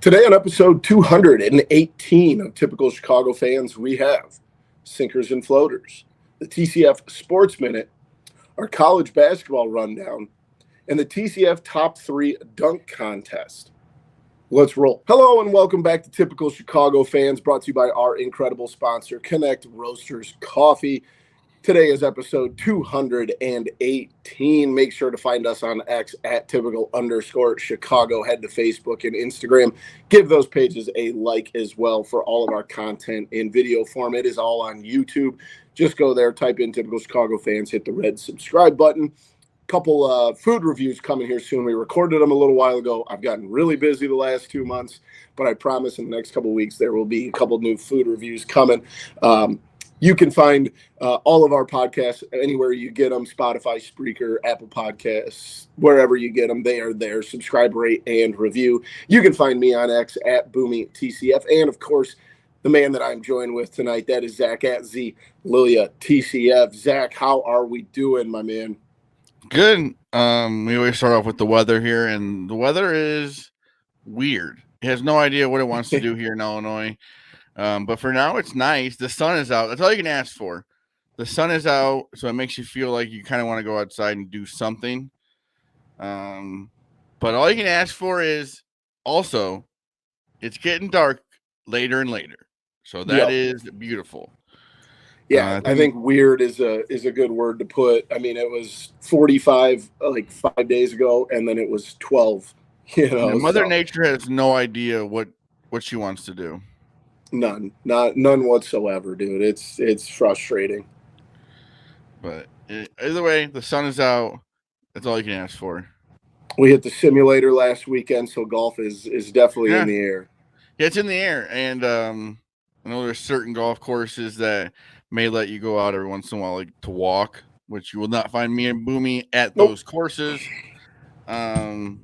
Today on episode 218 of Typical Chicago Fans, we have Sinkers and Floaters, the TCF Sports Minute, our college basketball rundown, and the TCF Top 3 Dunk Contest. Let's roll. Hello and welcome back to Typical Chicago Fans, brought to you by our incredible sponsor, Connect Roasters Coffee. Today is episode 218. Make sure to find us on X at typical_Chicago. Head to Facebook and Instagram. Give those pages a like as well for all of our content in video form. It is all on YouTube. Just go there, type in Typical Chicago Fans, hit the red subscribe button. Couple food reviews coming here soon. We recorded them a little while ago. I've gotten really busy the last 2 months, but I promise in the next couple of weeks there will be a couple new food reviews coming. You can find all of our podcasts anywhere you get them, Spotify, Spreaker, Apple Podcasts, wherever you get them, they are there. Subscribe, rate, and review. You can find me on X at BoomyTCF. And, of course, the man that I'm joined with tonight, that is Zach at ZLiliaTCF. Zach, how are we doing, my man? Good. We always start off with the weather here, and the weather is weird. It has no idea what it wants to do here in Illinois. But for now, it's nice. The sun is out. That's all you can ask for. The sun is out, so it makes you feel like you kind of want to go outside and do something. But all you can ask for is also it's getting dark later and later. So that is beautiful. Yeah, I think weird is a good word to put. I mean, it was 45 like 5 days ago, and then it was 12. Mother Nature has no idea what she wants to do. None whatsoever, dude. It's frustrating. But either way, the sun is out. That's all you can ask for. We hit the simulator last weekend, so golf is definitely in the air. Yeah, it's in the air, and I know there's certain golf courses that may let you go out every once in a while, like to walk, which you will not find me and Boomy at those courses. We'll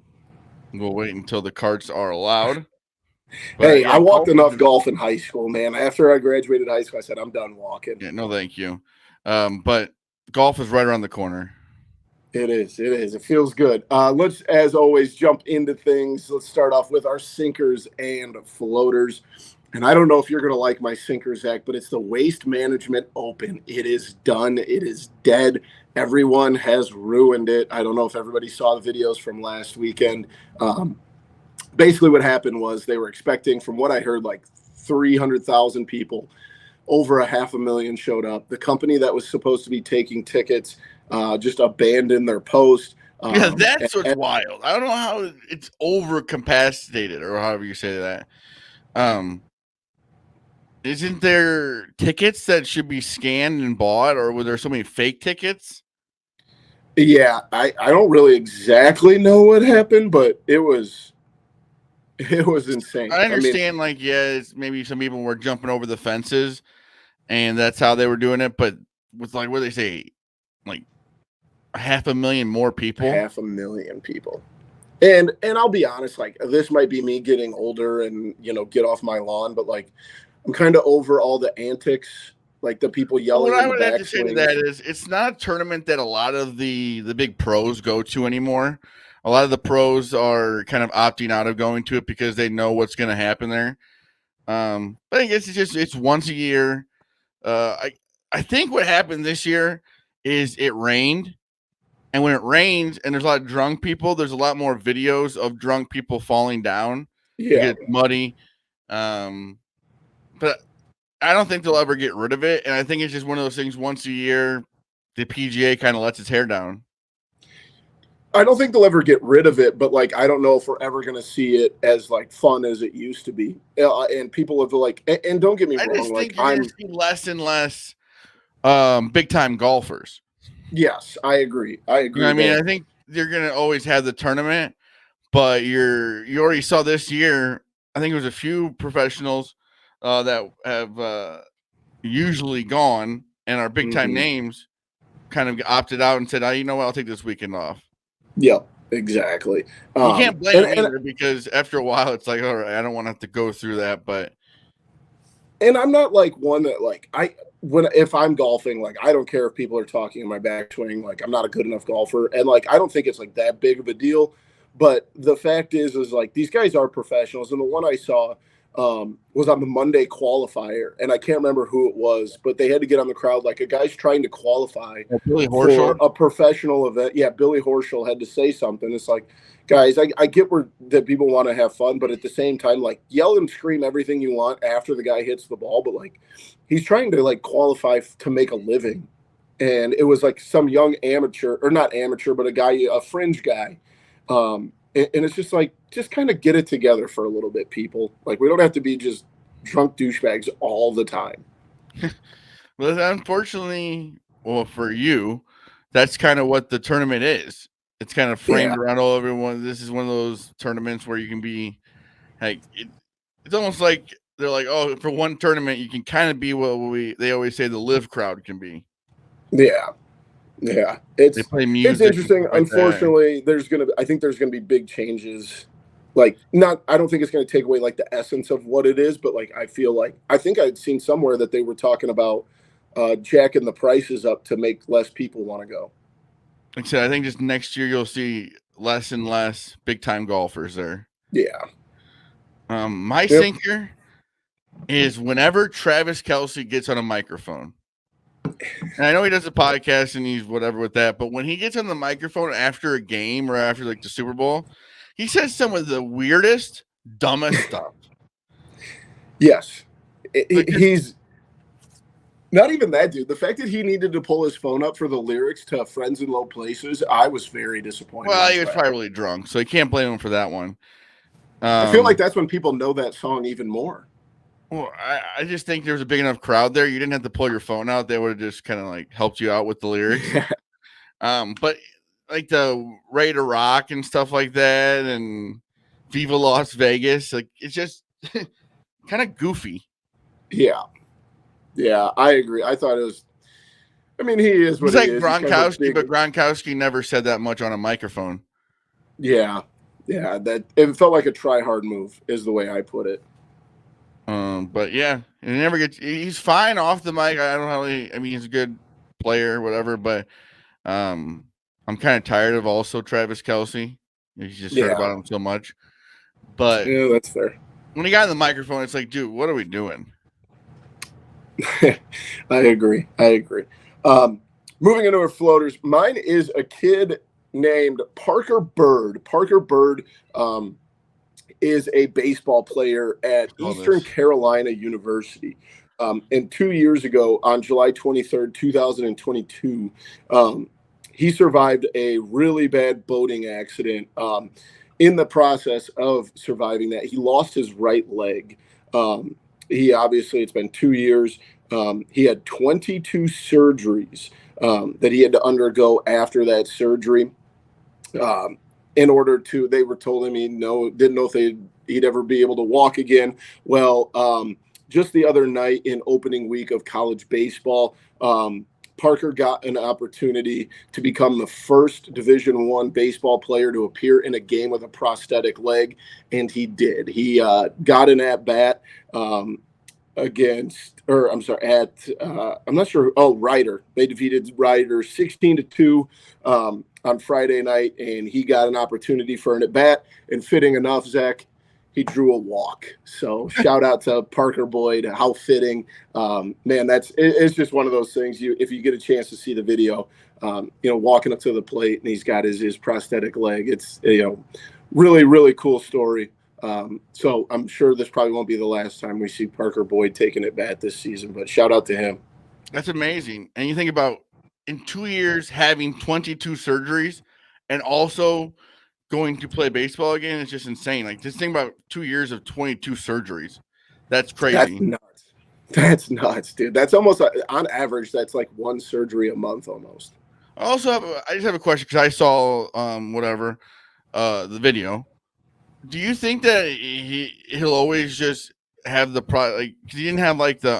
wait until the carts are allowed. But hey, I walked enough golf in high school, man. After I graduated high school, I said, I'm done walking. Yeah, no, thank you. But golf is right around the corner. It is. It feels good. Let's, as always, jump into things. Let's start off with our sinkers and floaters. And I don't know if you're going to like my sinker, Zach, but it's the Waste Management Open. It is done. It is dead. Everyone has ruined it. I don't know if everybody saw the videos from last weekend. Basically what happened was they were expecting, from what I heard, like 300,000 people. Over 500,000 showed up. The company that was supposed to be taking tickets just abandoned their post. Yeah, that's what's wild. I don't know how it's overcapacitated, or however you say that. Isn't there tickets that should be scanned and bought, or were there so many fake tickets? Yeah, I don't really exactly know what happened, but it was insane. I understand, it's maybe some people were jumping over the fences, and that's how they were doing it. But with what do they say, like 500,000 more people? 500,000 people. And I'll be honest, this might be me getting older and get off my lawn, but I'm kind of over all the antics, like the people yelling. What I would have to say to that is, it's not a tournament that a lot of the big pros go to anymore. A lot of the pros are kind of opting out of going to it because they know what's going to happen there. But I guess it's once a year. I think what happened this year is it rained. And when it rains and there's a lot of drunk people, there's a lot more videos of drunk people falling down. Yeah. It gets muddy. But I don't think they'll ever get rid of it. And I think it's just one of those things once a year, the PGA kind of lets its hair down. I don't think they'll ever get rid of it, but I don't know if we're ever going to see it as fun as it used to be. And people have and don't get me wrong, I just think you're going to see less and less big time golfers. Yes, I agree. I think you're going to always have the tournament, but you already saw this year. I think it was a few professionals that have usually gone and are big time names kind of opted out and said, you know what, I'll take this weekend off. Yeah, exactly. You can't blame them either, because after a while it's like, all right, I don't want to have to go through that. But I'm not one that if I'm golfing, I don't care if people are talking in my backswing. I'm not a good enough golfer, and I don't think it's that big of a deal. But the fact is like these guys are professionals. And the one I saw was on the Monday qualifier, and I can't remember who it was, but they had to get on the crowd like a guy's trying to qualify Billy for Horschel. a professional event. Yeah, Billy Horschel had to say something. It's like, guys, I get that people want to have fun, but at the same time, like, yell and scream everything you want after the guy hits the ball, but like he's trying to like qualify to make a living. And it was like some young amateur, or not amateur, but a fringe guy. And it's just like, just kind of get it together for a little bit, people. Like, we don't have to be just drunk douchebags all the time. Well, unfortunately, well, for you, that's kind of what the tournament is. It's kind of framed around all everyone. This is one of those tournaments where you can be like, it's almost like they're like, oh, for one tournament, you can kind of be what they always say the live crowd can be. Yeah. Yeah. They play music. It's interesting. Unfortunately, I think there's gonna be big changes. Like, I don't think it's gonna take away like the essence of what it is, but like I think I'd seen somewhere that they were talking about jacking the prices up to make less people want to go. Like I said, I think just next year you'll see less and less big time golfers there. Yeah. My sinker is whenever Travis Kelce gets on a microphone. And I know he does a podcast and he's whatever with that, but when he gets on the microphone after a game or after like the Super Bowl, he says some of the weirdest, dumbest stuff. Yes. He's not even that, dude. The fact that he needed to pull his phone up for the lyrics to Friends in Low Places, I was very disappointed. Well, he was probably really drunk, so you can't blame him for that one. I feel like that's when people know that song even more. Well, I just think there was a big enough crowd there. You didn't have to pull your phone out. They would have just kind of like helped you out with the lyrics. But like the Ready to Rock and stuff like that and Viva Las Vegas, like it's just kind of goofy. Yeah. Yeah, I agree. I thought it was, I mean, he is what he's he like is. Gronkowski, but Gronkowski never said that much on a microphone. Yeah. Yeah, it felt like a try-hard move is the way I put it. But yeah, he's fine off the mic. I don't know I mean, he's a good player, whatever, but I'm kind of tired of also Travis Kelce. You just heard about him so much. But yeah, that's fair. When he got on the microphone, it's like, dude, what are we doing? I agree. Moving into our floaters, mine is a kid named Parker Bird. Parker Bird is a baseball player at Eastern Carolina University. And 2 years ago, on July 23rd, 2022, he survived a really bad boating accident. In the process of surviving that, he lost his right leg. It's been 2 years. He had 22 surgeries that he had to undergo after that surgery. In order to, they were told him didn't know if he'd ever be able to walk again. Well, just the other night in opening week of college baseball, Parker got an opportunity to become the first Division I baseball player to appear in a game with a prosthetic leg, and he did. He got an at-bat Ryder. They defeated Ryder 16-2 on Friday night, and he got an opportunity for an at-bat, and fitting enough, Zach, he drew a walk. So shout out to Parker Boyd. How fitting. Man, it's just one of those things. If you get a chance to see the video, walking up to the plate and he's got his prosthetic leg. It's, really, really cool story. So I'm sure this probably won't be the last time we see Parker Boyd taking at bat this season, but shout out to him. That's amazing. And you think about in 2 years having 22 surgeries and also going to play baseball again, it's just insane. Like, just think about 2 years of 22 surgeries. That's crazy. That's nuts, dude. That's almost on average. That's like one surgery a month almost. I just have a question because I saw the video. Do you think that he'll always just have the because he didn't have like the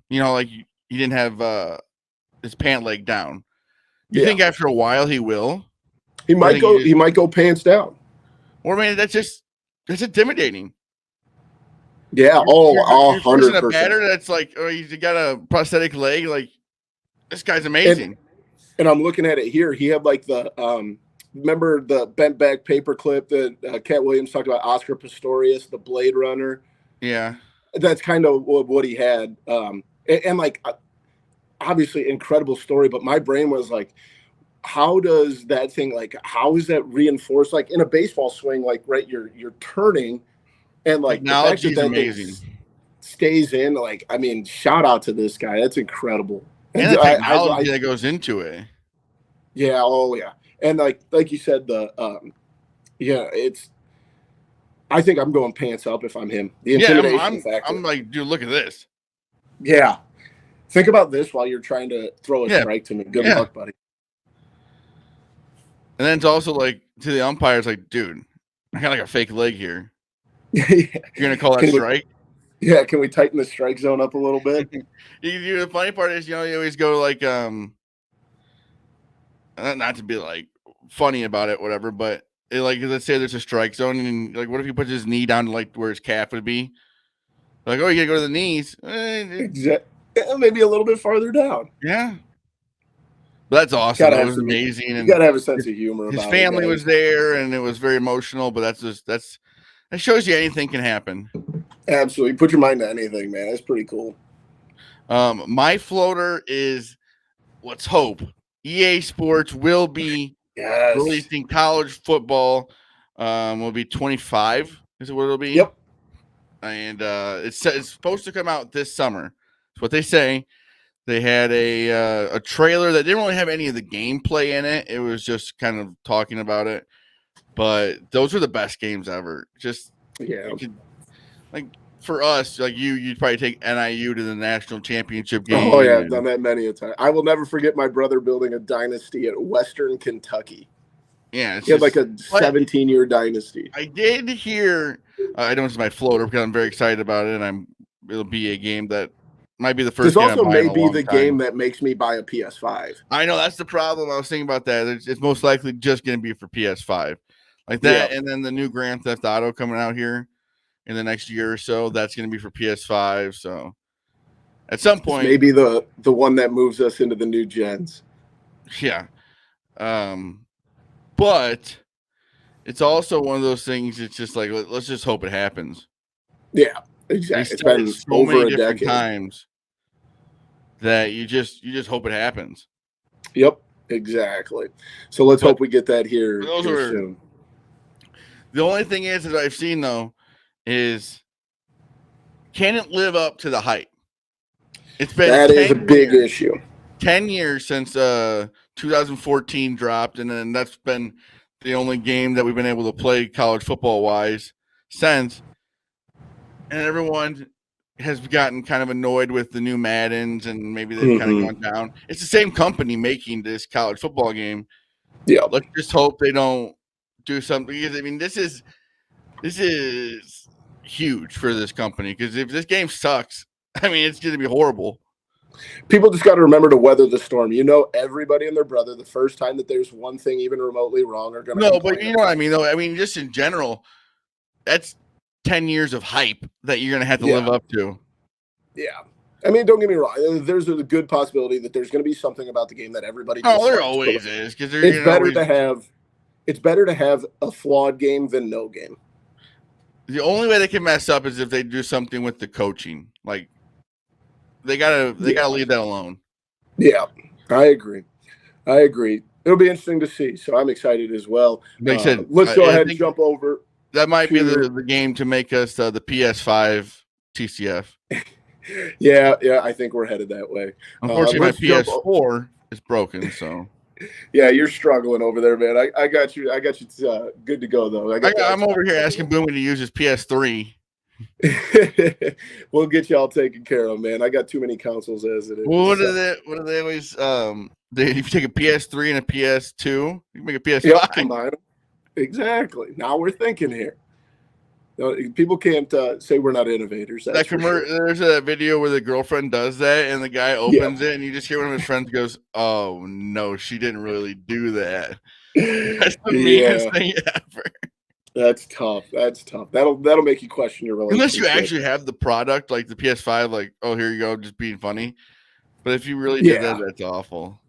he didn't have his pant leg down? You think after a while he will? He might go. He might go pants down. Or man, that's intimidating. Yeah. You're 100%. A batter that's like, oh, he's got a prosthetic leg. Like, this guy's amazing. And I'm looking at it here. He had like the remember the bent back paperclip that Cat Williams talked about, Oscar Pistorius, the Blade Runner? Yeah. That's kind of what he had. And like, obviously incredible story, but my brain was like, how does that thing, like, how is that reinforced? Like in a baseball swing, like, right, you're turning, and like the fact Technology is that amazing. stays in, like, I mean, shout out to this guy. That's incredible. And the technology that goes into it. Yeah. Oh yeah. And like you said, I think I'm going pants up if I'm him. The intimidation factor. I'm like, dude, look at this. Yeah. Think about this while you're trying to throw a strike to me. Good luck, buddy. And then it's also like to the umpires, like, dude, I got like a fake leg here. Yeah. You're gonna call that strike? Yeah, can we tighten the strike zone up a little bit? The funny part is, you always go like, not to be like funny about it, whatever, but like, let's say there's a strike zone, and like, what if he puts his knee down to like where his calf would be? Like, oh, you gotta go to the knees. Exactly. Maybe a little bit farther down. Yeah. But that's awesome. That was amazing. You gotta have a sense of humor. His family was there, and it was very emotional. But that shows you anything can happen. Absolutely, put your mind to anything, man. That's pretty cool. My floater is, let's hope EA Sports will be releasing college football. Will be 25. Is it what it'll be? Yep. And it's supposed to come out this summer. That's what they say. They had a trailer that didn't really have any of the gameplay in it. It was just kind of talking about it. But those were the best games ever. Just like for us, like you'd probably take NIU to the national championship game. Oh yeah, I've done that many a time. I will never forget my brother building a dynasty at Western Kentucky. Yeah, he had like a 17-year dynasty. I did hear. I know it's my floater because I'm very excited about it, and it'll be a game that might be the first. This also may be the game that makes me buy a PS5. I know that's the problem. I was thinking about that. It's most likely just going to be for PS5, like that, and then the new Grand Theft Auto coming out here in the next year or so. That's going to be for PS5. So at some point, maybe the one that moves us into the new gens. Yeah, but it's also one of those things. It's just like, let's just hope it happens. Yeah. Exactly. It's been so over many a different decade. times that you just hope it happens. Yep, exactly. So let's hope we get that here soon. The only thing is that I've seen though is, can it live up to the hype? It's been that is a big issue. 10 years since 2014 dropped, and then that's been the only game that we've been able to play college football wise since. And everyone has gotten kind of annoyed with the new Maddens, and maybe they've kind of gone down. It's the same company making this college football game. Yeah. Let's just hope they don't do something. Because, I mean, this is huge for this company. Because if this game sucks, I mean, it's going to be horrible. People just got to remember to weather the storm. Everybody and their brother, the first time that there's one thing even remotely wrong are going to. No, but you know what I mean, though. I mean, just in general, that's 10 years of hype that you're going to have to live up to. Yeah. I mean, don't get me wrong. There's a good possibility that there's going to be something about the game that everybody dislikes. Oh, there always is. Because it's better to have a flawed game than no game. The only way they can mess up is if they do something with the coaching. Like, they gotta leave that alone. Yeah, I agree. It'll be interesting to see. So I'm excited as well. Like I said, let's go ahead and jump over. That might be the game to make us the PS5 TCF. Yeah, I think we're headed that way. Unfortunately, my PS4 is broken, so. Yeah, you're struggling over there, man. I got you. Good to go though. I'm over here asking Boomy to use his PS3. We'll get you all taken care of, man. I got too many consoles as it is. Well, what do they always? If you take a PS3 and a PS2, you can make a PS5. Yep, combine them. Exactly. Now we're thinking here. People can't say we're not innovators. There's a video where the girlfriend does that, and the guy opens it, and you just hear one of his friends goes, "Oh no, she didn't really do that." That's the meanest thing ever. That's tough. That'll make you question your relationship. Unless you actually have the product, like the PS5, like, oh, here you go, just being funny. But if you really did that, that's awful.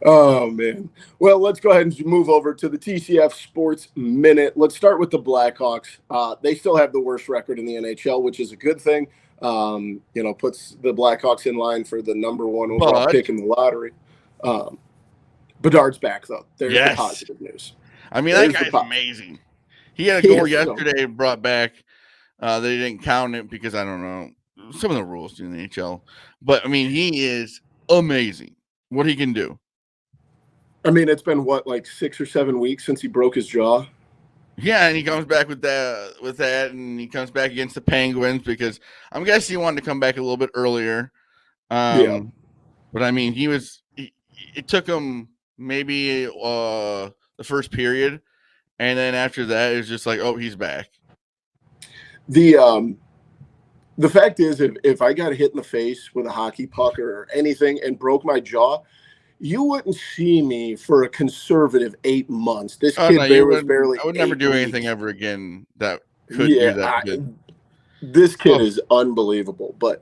Oh, man. Well, let's go ahead and move over to the TCF Sports Minute. Let's start with the Blackhawks. They still have the worst record in the NHL, which is a good thing. Puts the Blackhawks in line for the number one overall But pick in the lottery. Bedard's back, though. There's the yes, positive news. I mean There's that guy's amazing. He had a He goal is so- yesterday brought back. They didn't count it because I don't know some of the rules in the NHL. But I mean, he is amazing. What he can do. I mean, it's been like 6 or 7 weeks since he broke his jaw. Yeah, and he comes back with that, and he comes back against the Penguins because I'm guessing he wanted to come back a little bit earlier. Yeah. But I mean, it took him maybe the first period, and then after that, it's just like, oh, he's back. The fact is, if I got hit in the face with a hockey puck or anything and broke my jaw, you wouldn't see me for a conservative 8 months. This kid was barely. I would never do anything ever again that could do that. This kid is unbelievable. But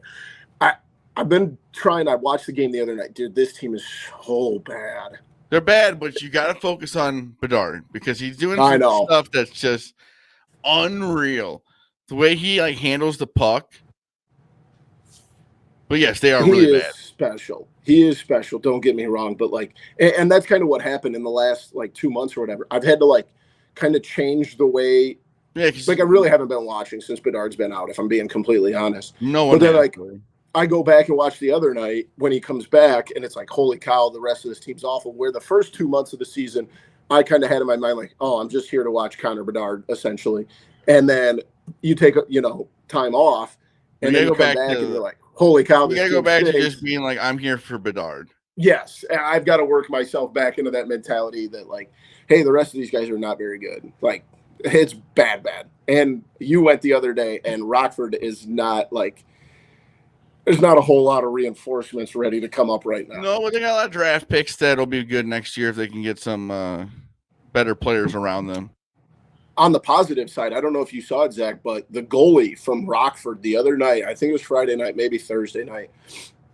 I've been trying. I watched the game the other night, dude. This team is so bad. They're bad, but you got to focus on Bedard because he's doing some stuff that's just unreal. The way he handles the puck. But yes, they are really bad. Special. He is special. Don't get me wrong, but and that's kind of what happened in the last 2 months or whatever. I've had to kind of change the way. Yeah, I really haven't been watching since Bedard's been out. If I'm being completely honest. No one. But then I go back and watch the other night when he comes back, and it's like, holy cow, the rest of this team's awful. Where the first 2 months of the season, I kind of had in my mind oh, I'm just here to watch Connor Bedard essentially, and then you take time off, and then you come back and you're like, holy cow, you gotta go back to just being like, I'm here for Bedard. Yes, I've got to work myself back into that mentality that hey, the rest of these guys are not very good. It's bad. And you went the other day, and Rockford is not there's not a whole lot of reinforcements ready to come up right now. No, but they got a lot of draft picks that'll be good next year if they can get some better players around them. On the positive side, I don't know if you saw it, Zach, but the goalie from Rockford the other night, I think it was Friday night, maybe Thursday night,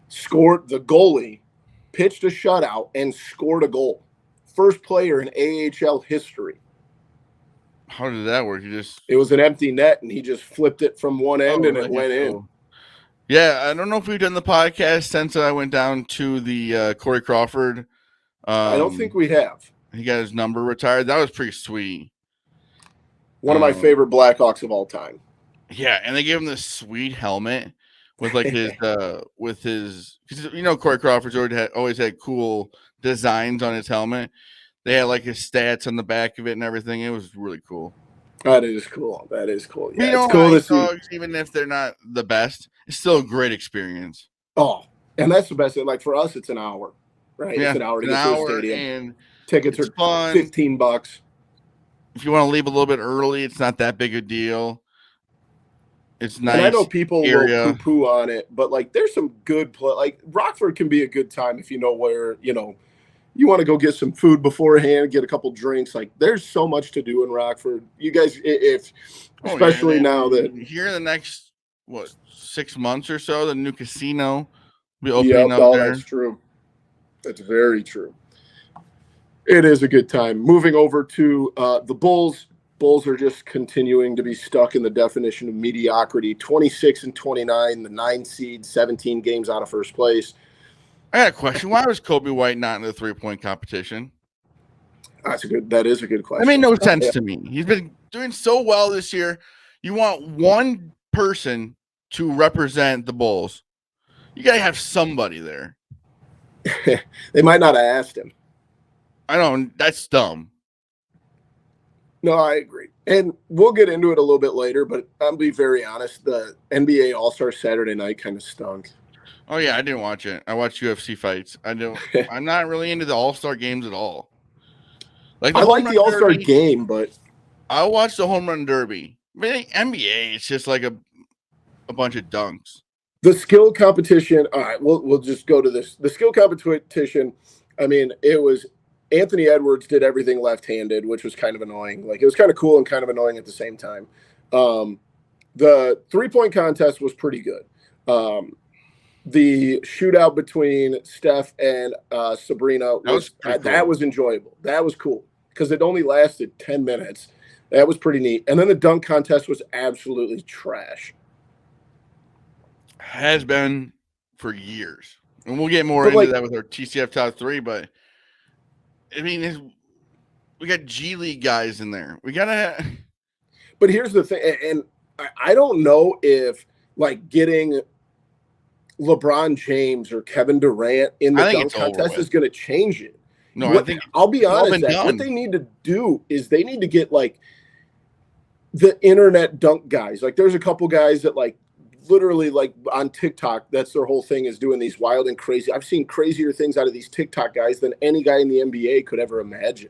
the goalie pitched a shutout and scored a goal. First player in AHL history. How did that work? It was an empty net, and he just flipped it from one end, and it went in. Yeah, I don't know if we've done the podcast since I went down to the Corey Crawford. I don't think we have. He got his number retired. That was pretty sweet. One of my favorite Blackhawks of all time. Yeah, and they gave him this sweet helmet with his because Corey Crawford's always had cool designs on his helmet. They had his stats on the back of it and everything. It was really cool. That is cool. Yeah, it's cool to see. Dogs, even if they're not the best, it's still a great experience. Oh, and that's the best thing. For us, it's an hour, right? Yeah, it's an hour to get to the stadium. And tickets are fun. $15. If you want to leave a little bit early, it's not that big a deal. It's nice. And I know people will poo-poo on it, but there's some good play. Rockford can be a good time if you know where you want to go get some food beforehand, get a couple drinks. There's so much to do in Rockford. You guys, especially now that here in the next 6 months or so, the new casino will be opening up there. That's true. That's very true. It is a good time. Moving over to the Bulls. Bulls are just continuing to be stuck in the definition of mediocrity. 26-29, the 9 seed, 17 games out of first place. I got a question. Why was Kobe White not in the 3-point competition? That is a good question. It made no sense to me. He's been doing so well this year. You want one person to represent the Bulls. You got to have somebody there. They might not have asked him. I don't. That's dumb. No, I agree. And we'll get into it a little bit later, but I'll be very honest. The NBA All-Star Saturday night kind of stunk. Oh, yeah, I didn't watch it. I watched UFC fights. I'm not really into the All-Star games at all. I like the All-Star game, but I watched the Home Run Derby. I mean, NBA, it's just like a bunch of dunks. The skill competition, all right, we'll just go to this. The skill competition, I mean, it was Anthony Edwards did everything left-handed, which was kind of annoying. It was kind of cool and kind of annoying at the same time. The 3-point contest was pretty good. the shootout between Steph and Sabrina was pretty that cool. was enjoyable. That was cool because it only lasted 10 minutes. That was pretty neat. And then the dunk contest was absolutely trash. Has been for years. And we'll get more But, into like, that with our TCF top 3, but I mean, we got G League guys in there. We gotta. But here's the thing, and I don't know if like getting LeBron James or Kevin Durant in the dunk contest is going to change it. No, I think I'll be honest. What they need to do is they need to get like the internet dunk guys. Like, there's a couple guys that like literally like on TikTok, that's their whole thing, is doing these wild and crazy. I've seen crazier things out of these TikTok guys than any guy in the NBA could ever imagine.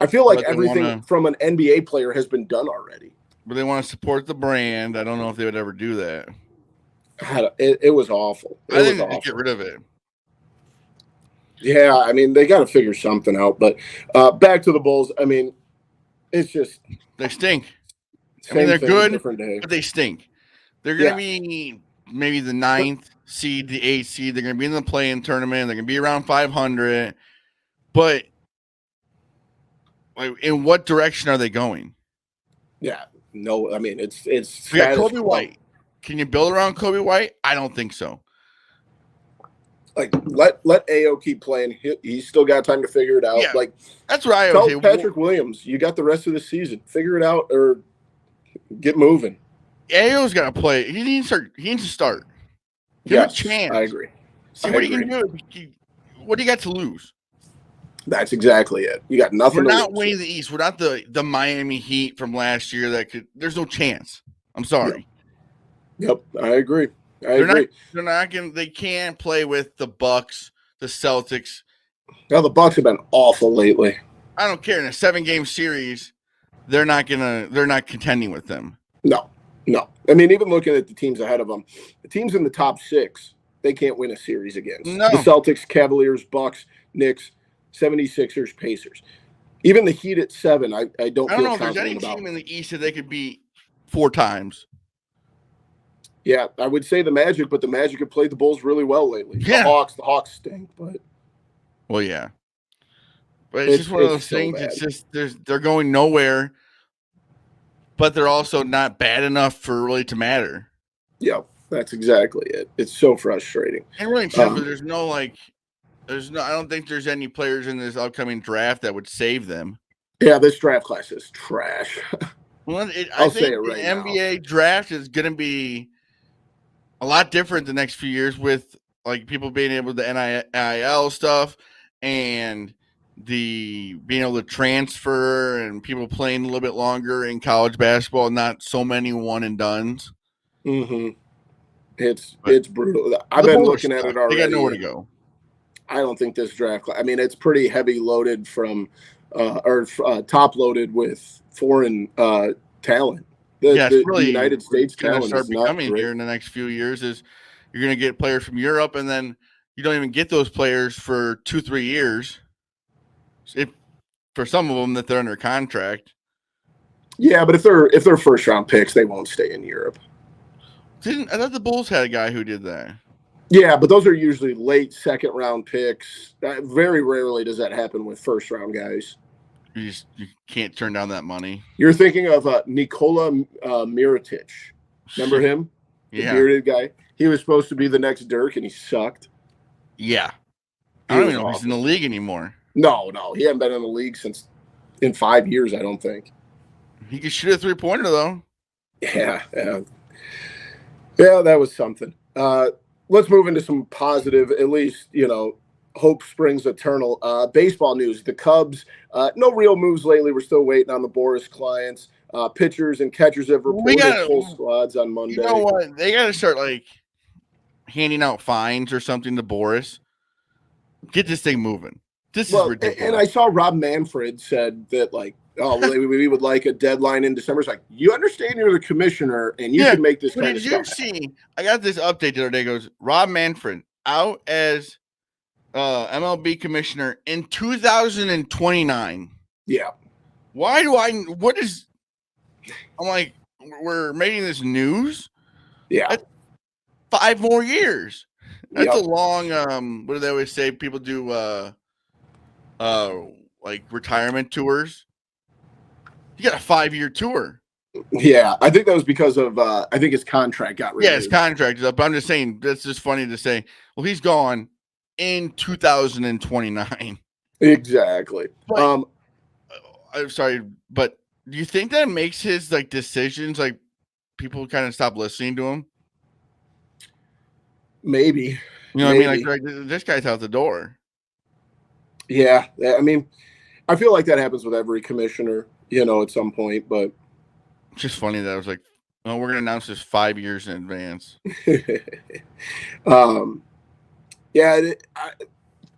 I feel like everything from an NBA player has been done already. But they want to support the brand. I don't know if they would ever do that. It was awful. I think they get rid of it. Yeah, I mean, they got to figure something out. But back to the Bulls. I mean, it's just they stink. I mean, they're good, but they stink. They're going to be maybe the 9th seed, the 8th seed. They're going to be in the play-in tournament. They're going to be around 500. But like, in what direction are they going? Yeah, no. I mean, it's. We got Kobe White. Can you build around Kobe White? I don't think so. Like, let AO keep playing. He's still got time to figure it out. Yeah, like, that's what I would say. Patrick Williams, you got the rest of the season. Figure it out or get moving. AO's got to play. He needs to start. Give him a chance. I agree. See what he can do. What do you got to lose? That's exactly it. You got nothing. We're not winning the East. We're not the Miami Heat from last year. There's no chance. I'm sorry. Yep, I agree. They're not going. They can't play with the Bucks, the Celtics. Now the Bucks have been awful lately. I don't care. In a 7-game series, they're not contending with them. No. I mean, even looking at the teams ahead of them, the teams in the top 6, they can't win a series against. No. The Celtics, Cavaliers, Bucks, Knicks, 76ers, Pacers. Even the Heat at 7, I don't know if there's any team in the East that they could beat 4 times. Yeah, I would say the Magic, but the Magic have played the Bulls really well lately. Yeah. The Hawks stink, but. Well, yeah. But it's just one of those things. It's just they're going nowhere, but they're also not bad enough for really to matter. Yeah, that's exactly it. It's so frustrating. And really, there's no I don't think there's any players in this upcoming draft that would save them. Yeah, this draft class is trash. Well, I think the NBA draft is going to be a lot different the next few years with like people being able to NIL stuff and the being able to transfer and people playing a little bit longer in college basketball, not so many one and dones. Mm-hmm. It's brutal. I've been looking at it already. They got nowhere to go. I don't think this draft class. I mean, it's pretty heavy loaded from top loaded with foreign talent. The United States talent start becoming here in the next few years. Is you're going to get players from Europe, and then you don't even get those players for 2-3 years. For some of them that they're under contract. Yeah, but if they're first round picks, they won't stay in Europe. I thought the Bulls had a guy who did that. Yeah, but those are usually late second round picks. Very rarely does that happen with first round guys. You can't turn down that money. You're thinking of Nikola Mirotic. Remember him? Yeah. The bearded guy. He was supposed to be the next Dirk, and he sucked. Yeah. I don't even know if he's in the league anymore. No. He hasn't been in the league in 5 years, I don't think. He could shoot a 3-pointer, though. Yeah, that was something. Let's move into some positive, at least, hope springs eternal. Baseball news. The Cubs, no real moves lately. We're still waiting on the Boris clients. Pitchers and catchers have reported full squads on Monday. You know what? They got to start, handing out fines or something to Boris. Get this thing moving. This is ridiculous. And I saw Rob Manfred said that, we would like a deadline in December. It's like, you understand you're the commissioner and you can make this kind of stuff. Did you see? I got this update the other day. It goes, Rob Manfred out as MLB commissioner in 2029. Yeah. I'm like, we're making this news? Yeah. 5 more years. That's Yep. a long. What do they always say? People do like retirement tours. You got a 5-year tour. Yeah, I think that was because of I think his contract got renewed. Yeah, his contract is up. I'm just saying that's just funny to say. Well, he's gone in 2029. Exactly. But, I'm sorry, but do you think that makes his like decisions like people kind of stop listening to him? Maybe. You know what I mean? Like this guy's out the door. Yeah, I mean, I feel like that happens with every commissioner, at some point, but It's just funny that I was like, oh, we're gonna announce this 5 years in advance. Yeah.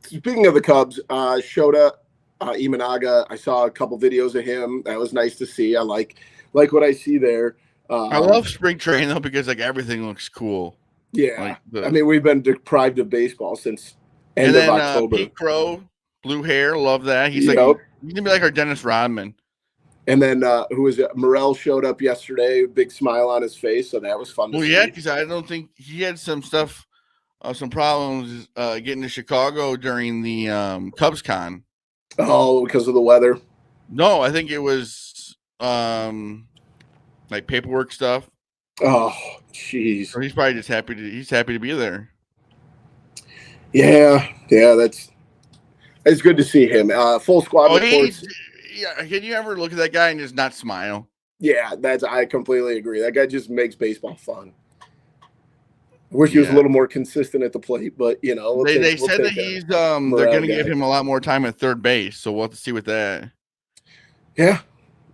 Speaking of the Cubs, Shota Imanaga, I saw a couple videos of him. That was nice to see. I like what I see there. I love spring training though because like everything looks cool. Yeah, I mean, we've been deprived of baseball since end of October. Pete Crow, blue hair, love that. He's like he's gonna be like our Dennis Rodman. And then who was it? Morel showed up yesterday, big smile on his face, so that was fun to see. Yeah, because I don't think he had some stuff, some problems getting to Chicago during the Cubs Con. Oh, because of the weather? No, I think it was like paperwork stuff. Oh, jeez. So he's probably just happy to be there. Yeah, it's good to see him. Full squad reports. Yeah, can you ever look at that guy and just not smile? Yeah, I completely agree. That guy just makes baseball fun. I wish he was a little more consistent at the plate, but they said that he's they're going to give him a lot more time at third base, so we'll have to see with that. Yeah.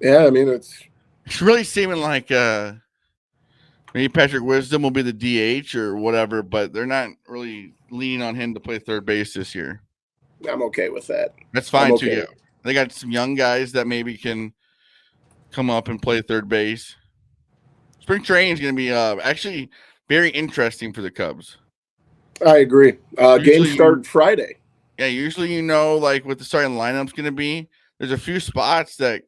I mean, it's really seeming like maybe Patrick Wisdom will be the DH or whatever, but they're not really leaning on him to play third base this year. I'm okay with that. That's fine too. Yeah, they got some young guys that maybe can come up and play third base. Spring training is going to be actually very interesting for the Cubs. I agree. Games start Friday. Yeah, usually like what the starting lineup's going to be. There's a few spots that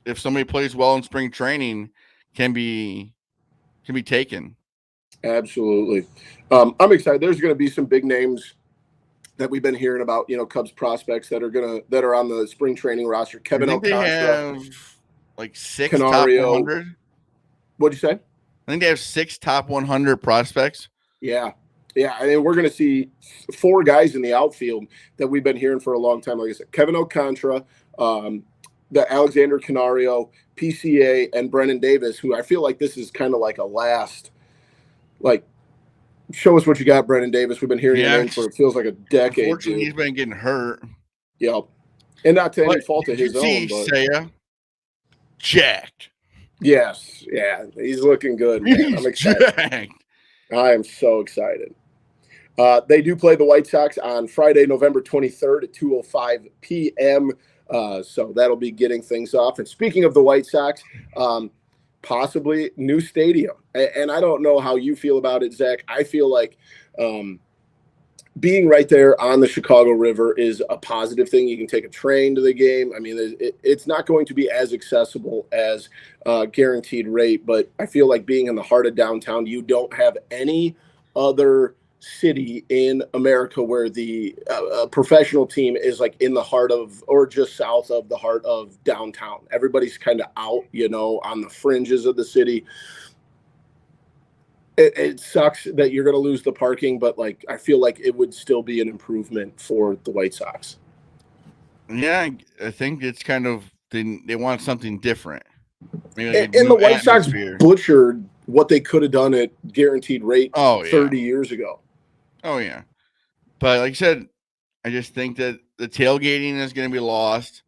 if somebody plays well in spring training can be taken. Absolutely. I'm excited. There's going to be some big names that we've been hearing about, Cubs prospects that are on the spring training roster. Kevin Alcantara. They have like 6 Canario, top 100. What'd you say? I think they have 6 top 100 prospects. Yeah. I mean, we're going to see 4 guys in the outfield that we've been hearing for a long time. Like I said, Kevin Alcantara, the Alexander Canario, PCA, and Brennan Davis, who I feel like this is kind of like a last, show us what you got, Brennan Davis. We've been hearing your name for it feels like a decade. Unfortunately, he's been getting hurt. Yep. And not to any fault of his own. But Saya jacked. Yes. Yeah. He's looking good, man. I'm excited. Jacked. I am so excited. They do play the White Sox on Friday, November 23rd at 2:05 p.m. So that'll be getting things off. And speaking of the White Sox, possibly new stadium. And I don't know how you feel about it, Zach. I feel like being right there on the Chicago River is a positive thing. You can take a train to the game. I mean, it's not going to be as accessible as guaranteed rate, but I feel like being in the heart of downtown, you don't have any other city in America where the professional team is like in the heart of or just south of the heart of downtown. Everybody's kind of out, on the fringes of the city. It sucks that you're going to lose the parking, but I feel like it would still be an improvement for the White Sox. Yeah, I think it's kind of they want something different. Maybe and the White Sox butchered what they could have done at guaranteed rate 30 years ago. Oh, yeah. But like I said, I just think that the tailgating is going to be lost.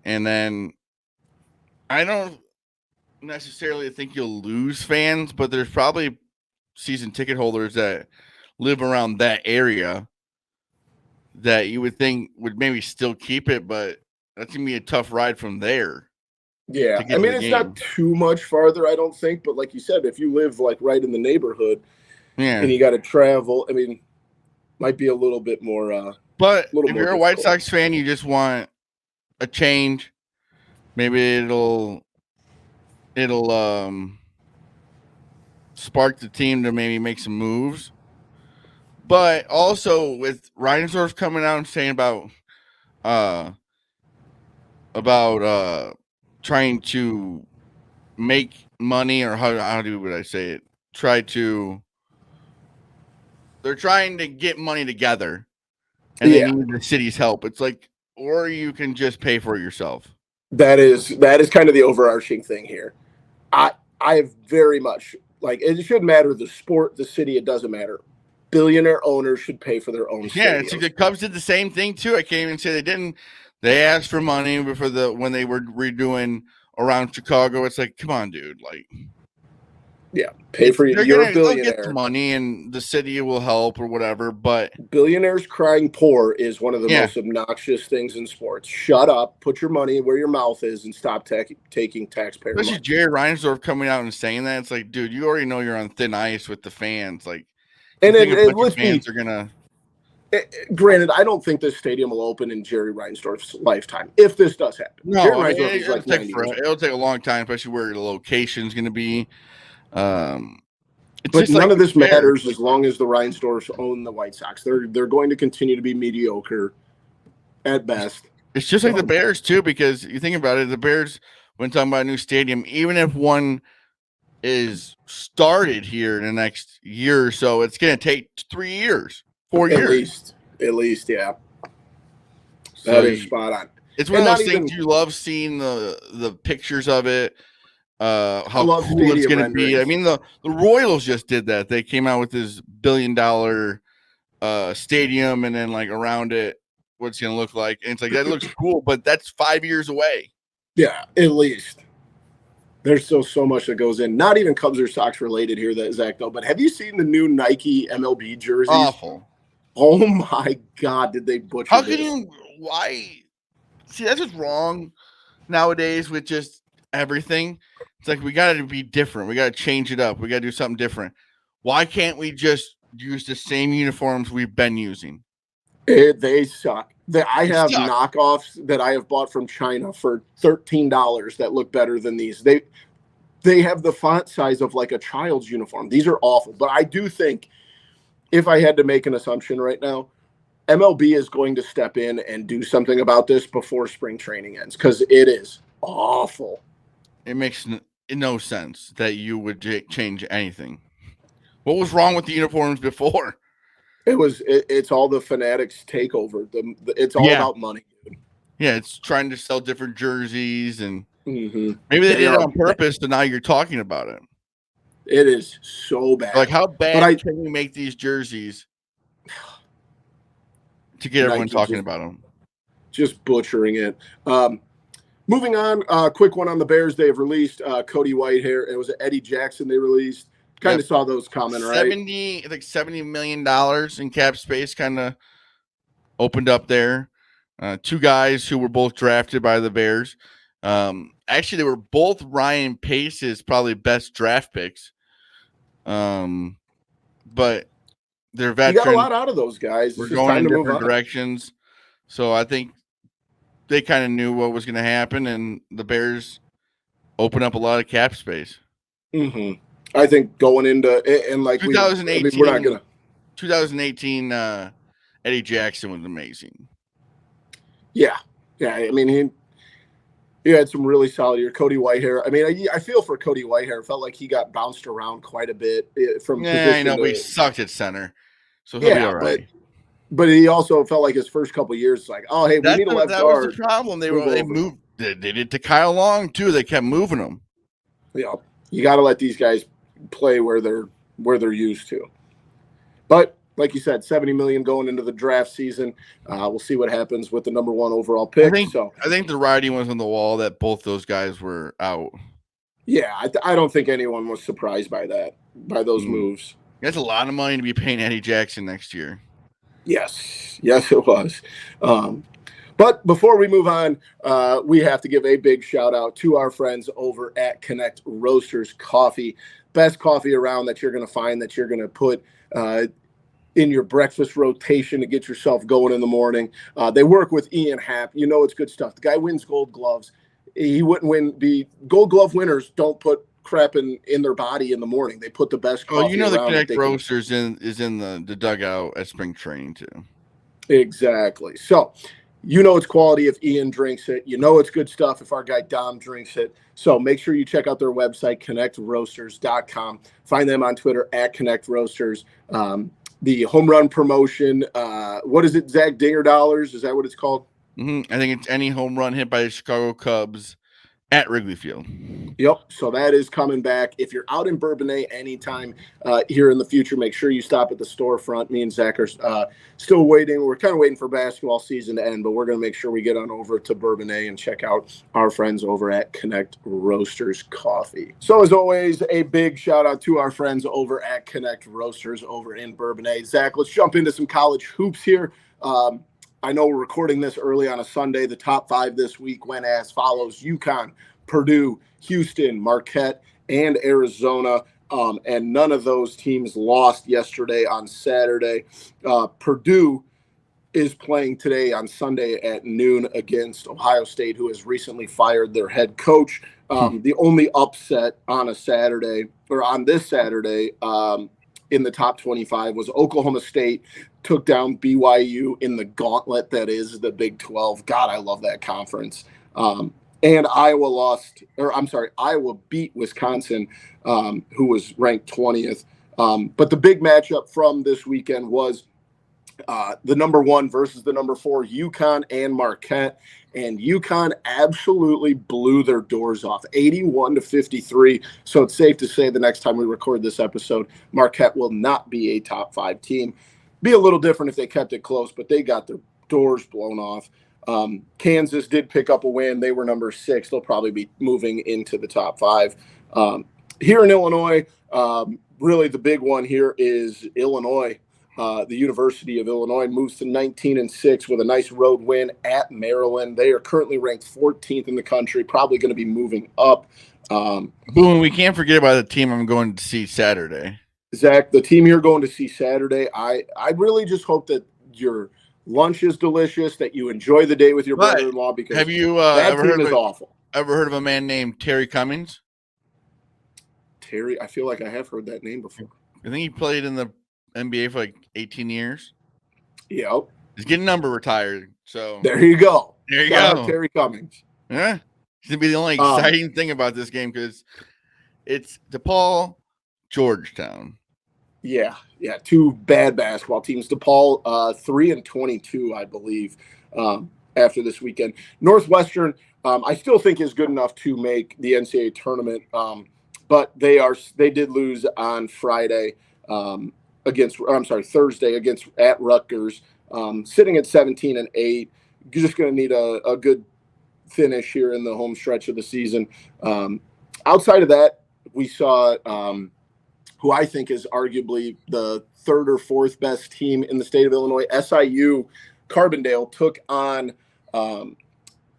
And then I don't necessarily think you'll lose fans, but there's probably season ticket holders that live around that area that you would think would maybe still keep it, but that's going to be a tough ride from there. Yeah, I mean, it's not too much farther, I don't think. But like you said, if you live right in the neighborhood and you got to travel, I mean, might be a little bit more. But if you're a White Sox fan, you just want a change. Maybe it'll spark the team to maybe make some moves. But also with Reinsdorf coming out and saying about trying to make money, or how would I say it? They're trying to get money together, and they need the city's help. It's like, or you can just pay for it yourself. That is kind of the overarching thing here. I very much like, it shouldn't matter the sport, the city, it doesn't matter. Billionaire owners should pay for their own stadiums. Yeah, it's like the Cubs did the same thing too. I can't even say they didn't. They asked for money when they were redoing around Chicago. It's like, come on, dude. Like, yeah, pay for your billionaire. They'll get the money, and the city will help or whatever. But billionaires crying poor is one of the most obnoxious things in sports. Shut up, put your money where your mouth is, and stop taking taxpayer money. Especially Jerry Reinsdorf coming out and saying that. It's like, dude, you already know you're on thin ice with the fans. Like, and fans are gonna. Granted, I don't think this stadium will open in Jerry Reinsdorf's lifetime. If this does happen, no, Jerry Reinsdorf it'll take a long time, especially where the location's going to be. But none of this matters as long as the Reinsdorfs own the White Sox. They're going to continue to be mediocre at best. It's just like the Bears too, because you think about it, the Bears, when talking about a new stadium, even if one is started here in the next year or so, it's going to take 3 years, 4 years. At least, yeah. So that is spot on. It's one of those things you love seeing the pictures of it. How cool it's going to be. I mean, the Royals just did that. They came out with this $1 billion stadium, and then like around it, what it's going to look like. And it's like, that looks cool, but that's 5 years away. Yeah, at least. There's still so much that goes in. Not even Cubs or Sox related here, Zach, though. But have you seen the new Nike MLB jerseys? Awful. Oh my God, did they butcher How can you? Why? See, that's what's wrong nowadays with just everything. It's like, we got to be different. We got to change it up. We got to do something different. Why can't we just use the same uniforms we've been using? They suck. I have knockoffs that I have bought from China for $13 that look better than these. They have the font size of like a child's uniform. These are awful. But I do think, if I had to make an assumption right now, MLB is going to step in and do something about this before spring training ends, because it is awful. It makes no sense that you would change anything. What was wrong with the uniforms before? It's all the Fanatics takeover. It's all about money. Yeah, it's trying to sell different jerseys, and maybe they did it on purpose, but now you're talking about it. It is so bad. Like, how bad can you make these jerseys to get everyone talking about them? Just butchering it. Moving on, quick one on the Bears. They have released Cody Whitehair. It was Eddie Jackson they released. Kind of saw those coming, right? $70 million in cap space kind of opened up there. Two guys who were both drafted by the Bears. Actually, they were both Ryan Pace's probably best draft picks. But they're veterans. You got a lot out of those guys. We're going in different directions. So I think they kind of knew what was going to happen, and the Bears opened up a lot of cap space. I think going into and like 2018, we're not gonna. 2018, Eddie Jackson was amazing. Yeah. I mean, he had some really solid year. Cody Whitehair. I mean, I feel for Cody Whitehair. It felt like he got bounced around quite a bit from. Yeah, I know, but he sucked at center, so he'll be all right. But he also felt like his first couple of years, like, oh, hey, we need a left guard. That was the problem. They moved. They did it to Kyle Long too. They kept moving him. Yeah, you got to let these guys play where they're used to. But like you said, $70 million going into the draft season. We'll see what happens with the number 1 overall pick. I think the writing was on the wall that both those guys were out. Yeah, I don't think anyone was surprised by those moves. That's a lot of money to be paying Eddie Jackson next year. Yes, it was. But before we move on, we have to give a big shout out to our friends over at Connect Roasters Coffee. Best coffee around that you're going to find, that you're going to put in your breakfast rotation to get yourself going in the morning. They work with Ian Happ. You know it's good stuff. The guy wins Gold Gloves. He wouldn't win. The Gold Glove winners don't put crapping in their body in the morning. They put the best Oh, coffee the around that Connect they can. Roasters is in the dugout at spring training too. Exactly. So, it's quality if Ian drinks it. It's good stuff if our guy Dom drinks it. So make sure you check out their website, connectroasters.com. Find them on Twitter at Connect Roasters. The home run promotion, what is it, Zach? Dinger Dollars? Is that what it's called? I think it's any home run hit by the Chicago Cubs at Wrigley Field. Yep. So that is coming back. If you're out in Bourbonnais anytime here in the future, make sure you stop at the storefront. Me and Zach are still waiting. We're kind of waiting for basketball season to end, but we're going to make sure we get on over to Bourbonnais and check out our friends over at Connect Roasters Coffee. So as always, a big shout out to our friends over at Connect Roasters over in Bourbonnais. Zach, let's jump into some college hoops here. I know we're recording this early on a Sunday. The top 5 this week went as follows: UConn, Purdue, Houston, Marquette, and Arizona. And none of those teams lost yesterday on Saturday. Purdue is playing today on Sunday at noon against Ohio State, who has recently fired their head coach. The only upset on this Saturday, in the top 25 was Oklahoma State took down BYU in the gauntlet that is the Big 12. God, I love that conference. And Iowa beat Wisconsin, who was ranked 20th. But the big matchup from this weekend was the number 1 versus the number 4, UConn and Marquette. And UConn absolutely blew their doors off, 81-53. So it's safe to say the next time we record this episode, Marquette will not be a top 5 team. Be a little different if they kept it close, but they got their doors blown off. Kansas did pick up a win. They were number 6. They'll probably be moving into the top 5. Here in Illinois, really the big one here is Illinois. The University of Illinois moves to 19-6 with a nice road win at Maryland. They are currently ranked 14th in the country, probably going to be moving up. Boom, we can't forget about the team I'm going to see Saturday. Zach, the team you're going to see Saturday, I really just hope that your lunch is delicious, that you enjoy the day with your brother-in-law, because have you that team is awful. Ever heard of a man named Terry Cummings? Terry, I feel like I have heard that name before. I think he played in the NBA for like 18 years. Yep. He's getting number retired. So there you go. There you Shout go. out Terry Cummings. Yeah. It's going to be the only exciting thing about this game, because it's DePaul, Georgetown. Yeah. 2 bad basketball teams. DePaul 3-22, I believe, after this weekend. Northwestern, I still think is good enough to make the NCAA tournament, but they did lose on Friday. Thursday at Rutgers, sitting at 17-8. You're just going to need a good finish here in the home stretch of the season. Outside of that, we saw who I think is arguably the 3rd or 4th best team in the state of Illinois. SIU Carbondale took on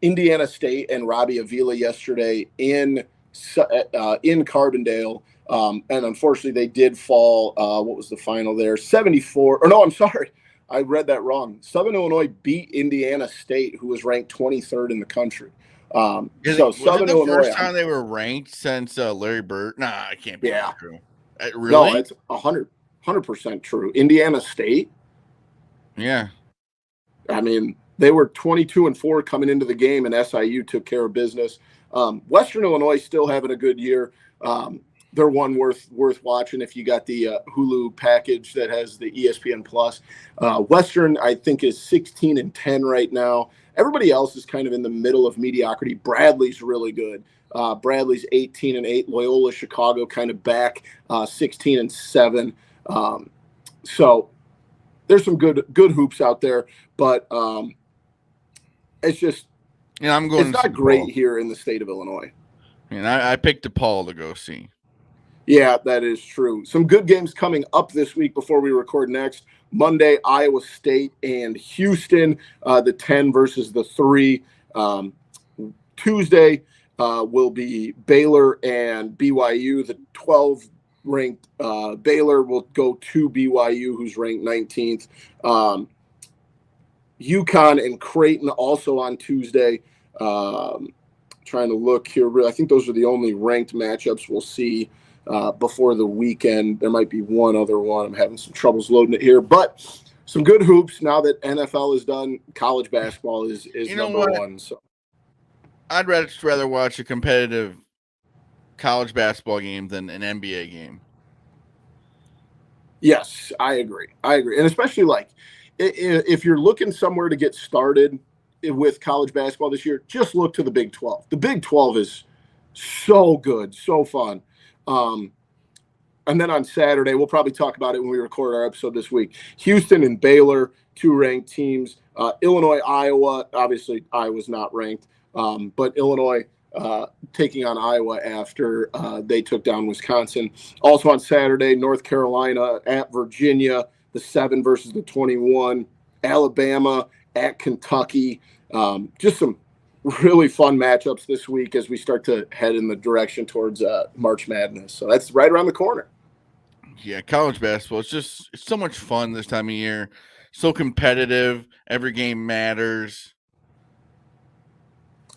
Indiana State and Robbie Avila yesterday in Carbondale. And unfortunately, they did fall. What was the final there? 74. Or no, I'm sorry. I read that wrong. Southern Illinois beat Indiana State, who was ranked 23rd in the country. Was Southern it the Illinois, first time they were ranked since Larry Bird? Nah, it can't be true. Really? No, it's 100% true. Indiana State? Yeah. I mean, they were 22-4 coming into the game, and SIU took care of business. Western Illinois still having a good year. They're one worth watching if you got the Hulu package that has the ESPN Plus. Western, I think, is 16-10 right now. Everybody else is kind of in the middle of mediocrity. Bradley's really good. Bradley's 18-8. Loyola Chicago kind of back 16-7. So there's some good hoops out there, but it's just it's not great here in the state of Illinois. And I picked DePaul to go see. Yeah, that is true. Some good games coming up this week before we record next. Monday, Iowa State and Houston, the 10 versus the 3. Tuesday will be Baylor and BYU. The 12-ranked Baylor will go to BYU, who's ranked 19th. UConn and Creighton also on Tuesday. trying to look here. I think those are the only ranked matchups we'll see before the weekend. There might be one other one. I'm having some troubles loading it here, but some good hoops now that NFL is done. College basketball is number one. So I'd rather watch a competitive college basketball game than an NBA game. Yes, I agree. And especially like if you're looking somewhere to get started with college basketball this year, just look to the Big 12. The Big 12 is so good, so fun. And then on Saturday, we'll probably talk about it when we record our episode this week. Houston and Baylor, 2 ranked teams. Illinois, Iowa. Obviously, Iowa's not ranked, but Illinois taking on Iowa after they took down Wisconsin. Also on Saturday, North Carolina at Virginia, the 7 versus the 21. Alabama at Kentucky. Just some really fun matchups this week as we start to head in the direction towards March Madness. So that's right around the corner. Yeah, college basketball. It's so much fun this time of year. So competitive. Every game matters.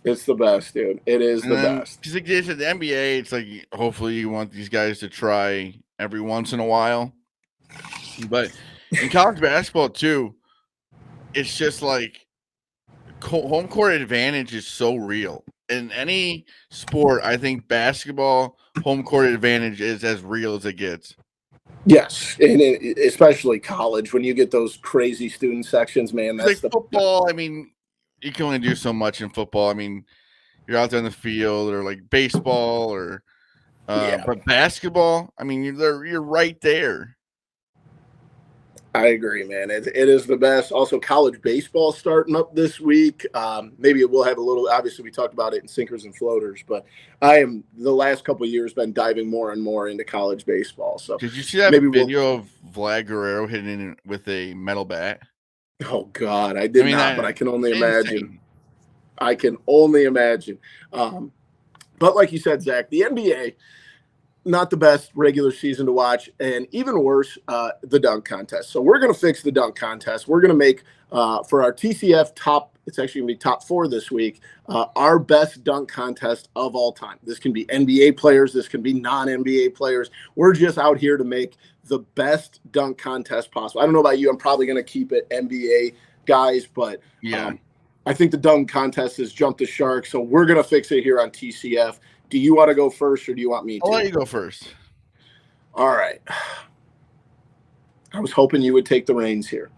It's the best, dude. It is the best. Because it gets at the NBA, it's like hopefully you want these guys to try every once in a while. But in college basketball too, it's just like home court advantage is so real. In any sport, I think basketball home court advantage is as real as it gets. Yes, and especially college when you get those crazy student sections, man. That's like football. I mean, you can only do so much in football. I mean, you're out there in the field, or like baseball, or but basketball. I mean, you're right there. I agree, man. It is the best. Also, college baseball starting up this week. Maybe it will have a little. Obviously, we talked about it in sinkers and floaters, but I am the last couple of years been diving more and more into college baseball. So, did you see that video of Vlad Guerrero hitting it with a metal bat? Oh God, I did not, but I can only imagine. I can only imagine. But like you said, Zach, the NBA. Not the best regular season to watch, and even worse, the dunk contest. So we're going to fix the dunk contest. We're going to make, for our TCF top, it's actually going to be top 4 this week, our best dunk contest of all time. This can be NBA players. This can be non-NBA players. We're just out here to make the best dunk contest possible. I don't know about you. I'm probably going to keep it NBA guys, but I think the dunk contest has jumped the shark, so we're going to fix it here on TCF. Do you want to go first, or do you want me to? I'll let you go first. All right. I was hoping you would take the reins here.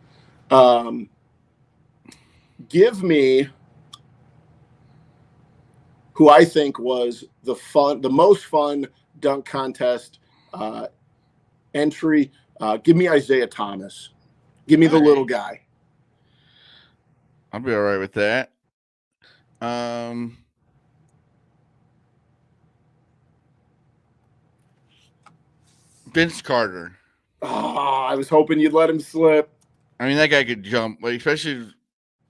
Give me who I think was the most fun dunk contest entry. Give me Isaiah Thomas. Give me the little guy. I'll be all right with that. Vince Carter. Oh, I was hoping you'd let him slip. I mean, that guy could jump, like, especially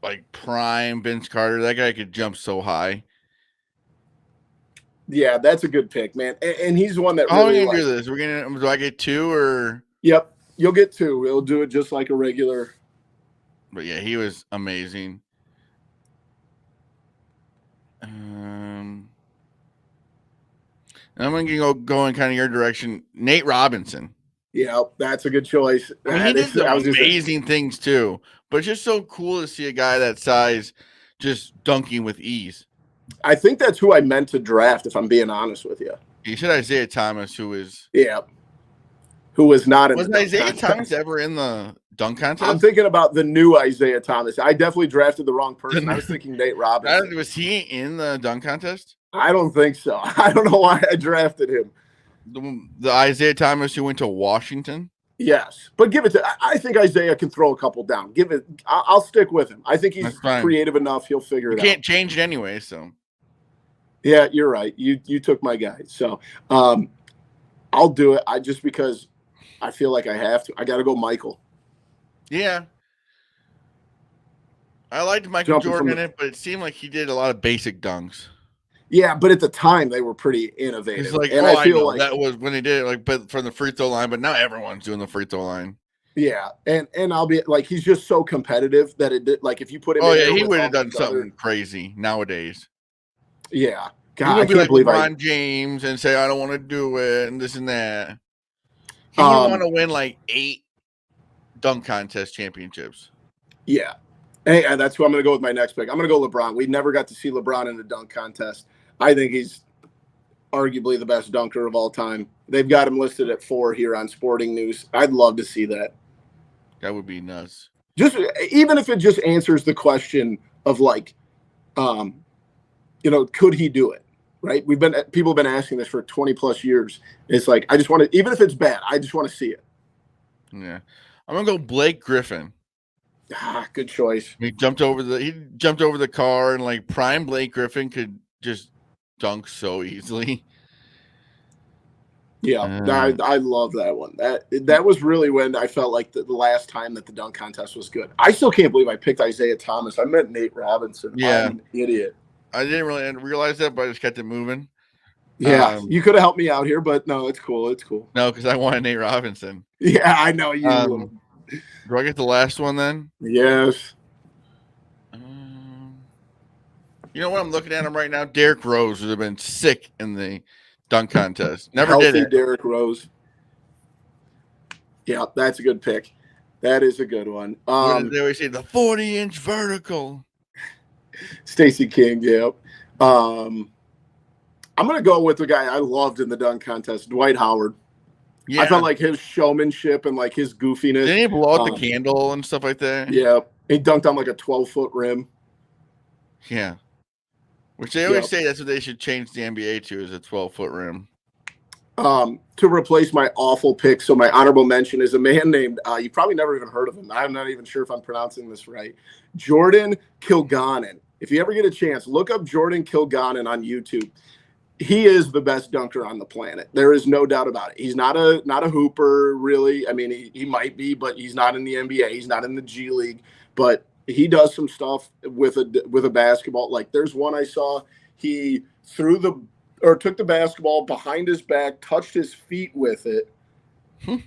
like prime Vince Carter. That guy could jump so high. Yeah, that's a good pick, man. And he's one that. How are we gonna do this? Do I get 2 or? Yep, you'll get 2. We'll do it just like a regular. But yeah, he was amazing. I'm going to go in kind of your direction. Nate Robinson. Yeah, that's a good choice. I mean, he did some amazing things too, but it's just so cool to see a guy that size just dunking with ease. I think that's who I meant to draft, if I'm being honest with you. You said Isaiah Thomas, who was not in was the Isaiah contest. Thomas ever in the dunk contest? I'm thinking about the new Isaiah Thomas. I definitely drafted the wrong person. I was thinking Nate Robinson. Was he in the dunk contest? I don't think so. I don't know why I drafted him. The Isaiah Thomas who went to Washington? Yes, but give it to. I think Isaiah can throw a couple down. Give it. I'll stick with him. I think he's creative enough. He'll figure it out. You can't change it anyway, so. Yeah, you're right. You took my guy, so I'll do it. Just because I feel like I have to. I got to go, Michael. Yeah, I liked Michael Jordan in it, but it seemed like he did a lot of basic dunks. Yeah, but at the time they were pretty innovative. It's like, and I feel like that was when he did it, like, but from the free throw line. But now everyone's doing the free throw line. Yeah, and I'll be like, he's just so competitive that it did. Like, if you put him, he would have done something crazy nowadays. Yeah. He's God, I gonna be can't like believe LeBron James and say, "I don't want to do it," and this and that. He would want to win like 8 dunk contest championships. Yeah. Hey, and that's who I'm going to go with my next pick. I'm going to go LeBron. We never got to see LeBron in a dunk contest. I think he's arguably the best dunker of all time. They've got him listed at 4 here on Sporting News. I'd love to see that. That would be nuts. Just even if it just answers the question of like, could he do it? Right? People have been asking this for 20 plus years. It's like I just want to, even if it's bad, I just want to see it. Yeah, I'm gonna go Blake Griffin. Good choice. He jumped over the car, and like prime Blake Griffin could just dunk so easily. Yeah, I love that one. That was really when I felt like the last time that the dunk contest was good. I still can't believe I picked Isaiah Thomas. I meant Nate Robinson. Yeah. I'm an idiot. I didn't really realize that, but I just kept it moving. Yeah, you could have helped me out here, but no, it's cool. It's cool. No, because I wanted Nate Robinson. Yeah, I know you. Do I get the last one then? Yes. You know what? I'm looking at him right now. Derrick Rose would have been sick in the dunk contest. Never Healthy did it. Derrick Rose. Yeah, that's a good pick. That is a good one. What did they always say? The 40-inch vertical. Stacey King, yeah. I'm going to go with the guy I loved in the dunk contest, Dwight Howard. Yeah. I felt like his showmanship and like his goofiness. Didn't he blow out the candle and stuff like that? Yeah. He dunked on like a 12-foot rim. Yeah. Which they always say that's what they should change the NBA to, is a 12-foot rim. To replace my awful pick, so my honorable mention is a man named, you probably never even heard of him. I'm not even sure if I'm pronouncing this right. Jordan Kilganon. If you ever get a chance, look up Jordan Kilganon on YouTube. He is the best dunker on the planet. There is no doubt about it. He's not a hooper, really. I mean, he might be, but he's not in the NBA. He's not in the G League. But he does some stuff with a basketball. Like there's one I saw. He took the basketball behind his back, touched his feet with it.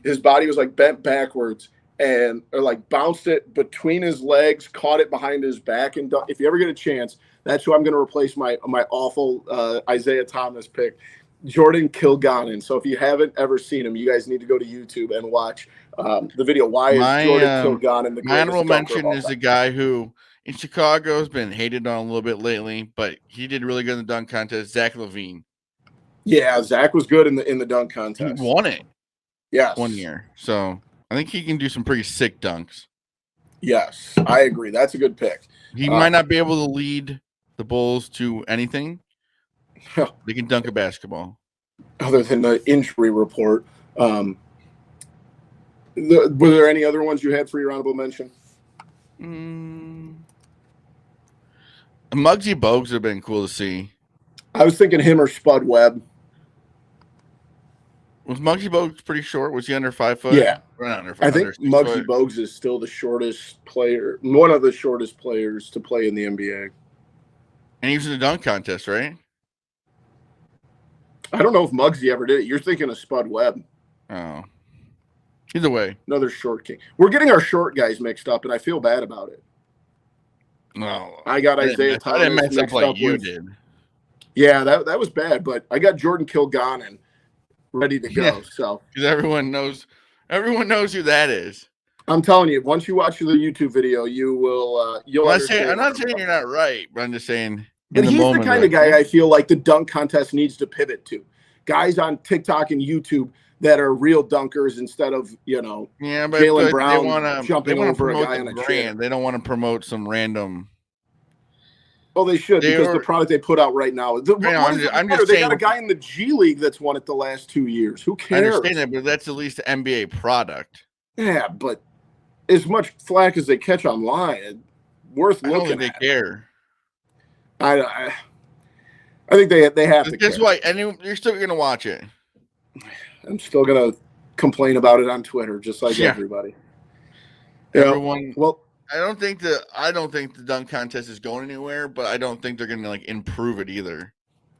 His body was like bent backwards and bounced it between his legs, caught it behind his back. And if you ever get a chance, that's who I'm going to replace my awful Isaiah Thomas pick, Jordan Kilganon. So if you haven't ever seen him, you guys need to go to YouTube and watch the video. Why is Jordan Kilganon the greatest? My honorable mention is a guy who in Chicago has been hated on a little bit lately, but he did really good in the dunk contest. Zach LaVine. Yeah, Zach was good in the dunk contest. He won it. Yes. 1 year. So I think he can do some pretty sick dunks. Yes, I agree. That's a good pick. He might not be able to lead the Bulls to anything. They can dunk a basketball. Other than the injury report. Were there any other ones you had for your honorable mention? Muggsy Bogues would have been cool to see. I was thinking him or Spud Webb. Was Muggsy Bogues pretty short? Was he under 5 foot? Yeah. I think Muggsy Bogues is still the shortest player, one of the shortest players to play in the NBA. And he was in the dunk contest, right? I don't know if Muggsy ever did it. You're thinking of Spud Webb. Oh. Either way. Another short king. We're getting our short guys mixed up, and I feel bad about it. No. I got Isaiah Thomas I didn't mess mixed up like up you with, did. Yeah, that was bad, but I got Jordan Kilganon ready to go. Yeah. So because everyone knows who that is. I'm telling you, once you watch the YouTube video, you will you'll understand. I'm not saying you're not right, but I'm just saying. But he's the kind of guy I feel like the dunk contest needs to pivot to. Guys on TikTok and YouTube that are real dunkers instead of, Jaylen Brown jumping over a guy in a chair. They don't want to promote some random. Well, they should because the product they put out right now. I'm just saying, got a guy in the G League that's won it the last 2 years. Who cares? I understand that, but that's at least the NBA product. Yeah, but as much flack as they catch online, worth looking at. I don't think they care. I think they have to. Guess what? And you're still gonna watch it. I'm still gonna complain about it on Twitter, just like everybody. Everyone. Well, I don't think the dunk contest is going anywhere, but I don't think they're gonna improve it either.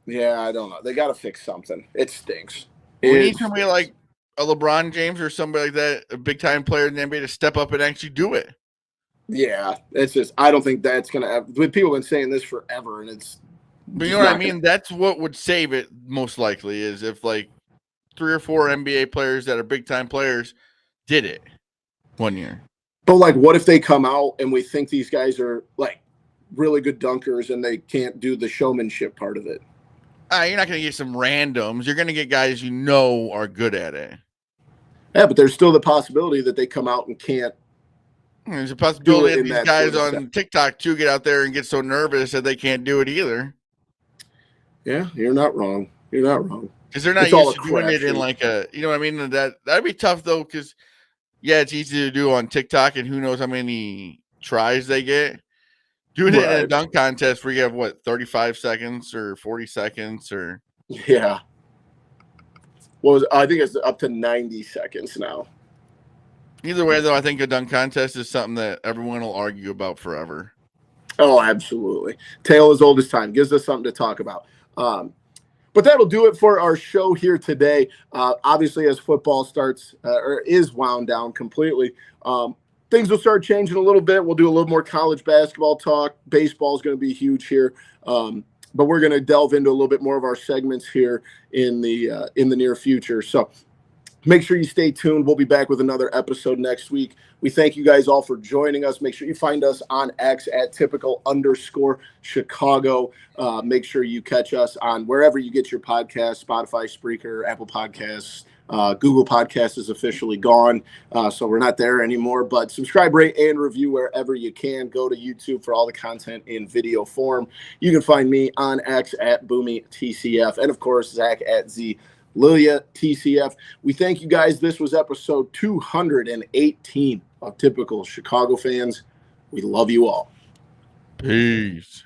Yeah, I don't know. They got to fix something. It stinks. We need somebody like a LeBron James or somebody like that, a big time player in the NBA, to step up and actually do it. Yeah, it's just I don't think that's gonna happen. People have been saying this forever, and it's But you know what I mean? That's what would save it most likely is if like 3 or 4 NBA players that are big time players did it one year. But like, what if they come out and we think these guys are like really good dunkers and they can't do the showmanship part of it? You're not going to get some randoms. You're going to get guys you know are good at it. Yeah, but there's still the possibility that they come out and can't. There's a possibility that these guys on TikTok too get out there and get so nervous that they can't do it either. Yeah, you're not wrong. You're not wrong. Because they're not used to doing it in like a, you know what I mean? That'd be tough though, because yeah, it's easy to do on TikTok, and who knows how many tries they get. Doing it in a dunk contest where you have what, 35 seconds or 40 seconds or yeah. Well, I think it's up to 90 seconds now. Either way, though, I think a dunk contest is something that everyone will argue about forever. Oh, absolutely. Tale as old as time. Gives us something to talk about. But that'll do it for our show here today. Obviously, as football starts or is wound down completely, things will start changing a little bit. We'll do a little more college basketball talk. Baseball is going to be huge here. But we're going to delve into a little bit more of our segments here in the near future. So make sure you stay tuned. We'll be back with another episode next week. We thank you guys all for joining us. Make sure you find us on X at @typical_Chicago. Make sure you catch us on wherever you get your podcasts, Spotify, Spreaker, Apple Podcasts. Google Podcast is officially gone, so we're not there anymore. But subscribe, rate, and review wherever you can. Go to YouTube for all the content in video form. You can find me on X at BoomyTCF, and of course, Zach at Lilia TCF. We thank you guys. This was episode 218 of Typical Chicago Fans. We love you all. Peace.